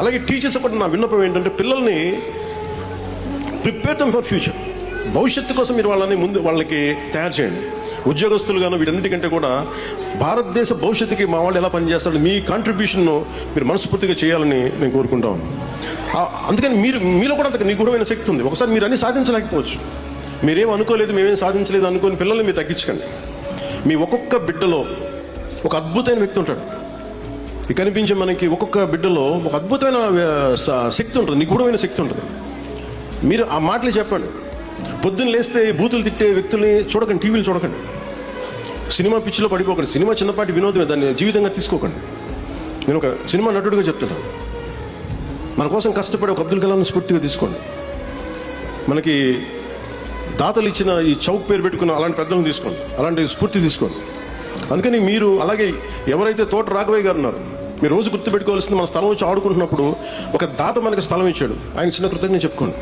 అలాగే టీచర్స్ కూడా నా విన్నపం ఏంటంటే పిల్లల్ని ప్రిపేర్ దెమ్ ఫర్ ఫ్యూచర్. భవిష్యత్తు కోసం మీరు వాళ్ళకి తయారు చేయండి. ఉద్యోగస్తులుగాను వీటన్నిటికంటే కూడా భారతదేశ భవిష్యత్తుకి మా వాళ్ళు ఎలా పనిచేస్తారో మీ కాంట్రిబ్యూషన్ను మీరు మనస్ఫూర్తిగా చేయాలని నేను కోరుకుంటా ఉన్నాను. అందుకని మీలో కూడా అంత నిగూఢమైన శక్తి ఉంది. ఒకసారి మీరు అన్నీ సాధించలేకపోవచ్చు, మీరేం అనుకోలేదు, మేమేం సాధించలేదు అనుకోని పిల్లల్ని మీరు తగ్గించకండి. మీ ఒక్కొక్క బిడ్డలో ఒక అద్భుతమైన వ్యక్తి ఉంటాడు. ఈ కనిపించే మనకి ఒక్కొక్క బిడ్డలో ఒక అద్భుతమైన శక్తి ఉంటుంది, నిగూఢమైన శక్తి ఉంటుంది. మీరు ఆ మాటలు చెప్పండి. పొద్దున్న లేస్తే బూతులు తిట్టే వ్యక్తుల్ని చూడకండి, టీవీలు చూడకండి, సినిమా పిచ్చిలో పడిపోకండి. సినిమా చిన్నపాటి వినోదమే, దాన్ని జీవితంగా తీసుకోకండి. నేను ఒక సినిమా నటుడిగా చెప్తున్నాను, మన కోసం కష్టపడి ఒక అబ్దుల్ కలాంని స్ఫూర్తిగా తీసుకోండి. మనకి దాతలు ఇచ్చిన ఈ చౌక్ పేరు పెట్టుకున్న అలాంటి పెద్దలను తీసుకోండి, అలాంటి స్ఫూర్తి తీసుకోండి. అందుకని మీరు అలాగే ఎవరైతే తోట రాఘవయ్య గారు ఉన్నారు, మీరు రోజు గుర్తుపెట్టుకోవాల్సింది, మన స్థలం వచ్చి ఆడుకుంటున్నప్పుడు ఒక దాత మనకి స్థలం ఇచ్చాడు, ఆయన చిన్న కృతజ్ఞత చెప్పుకోండి.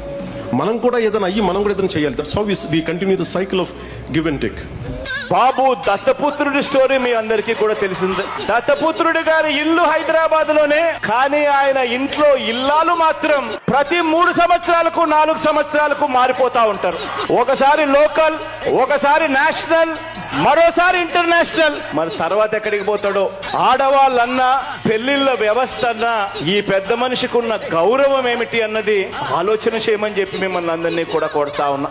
మనం కూడా ఏదైనా అయ్యి మనం కూడా ఏదైనా చేయాలి. That's how we continue the cycle of give and take. Babu దత్తపుత్రుడి స్టోరీ మీ అందరికీ కూడా తెలిసిందే. దత్తపుత్రుడి గారి ఇల్లు హైదరాబాద్ లోనే, కానీ ఆయన ఇంట్లో ఇల్లాలు మాత్రం ప్రతి 3 సంవత్సరాలకు 4 సంవత్సరాలకు మారిపోతా ఉంటారు. ఒకసారి లోకల్, ఒకసారి నేషనల్, మరోసారి ఇంటర్నేషనల్. మరి తర్వాత ఎక్కడికి పోతాడో. ఆడవాళ్ళన్నా పెళ్లిళ్ళ వ్యవస్థ అన్నా ఈ పెద్ద మనిషికి ఉన్న గౌరవం ఏమిటి అన్నది ఆలోచన చేయమని చెప్పి మిమ్మల్ని అందరినీ కూడా కోరుతా ఉన్నా.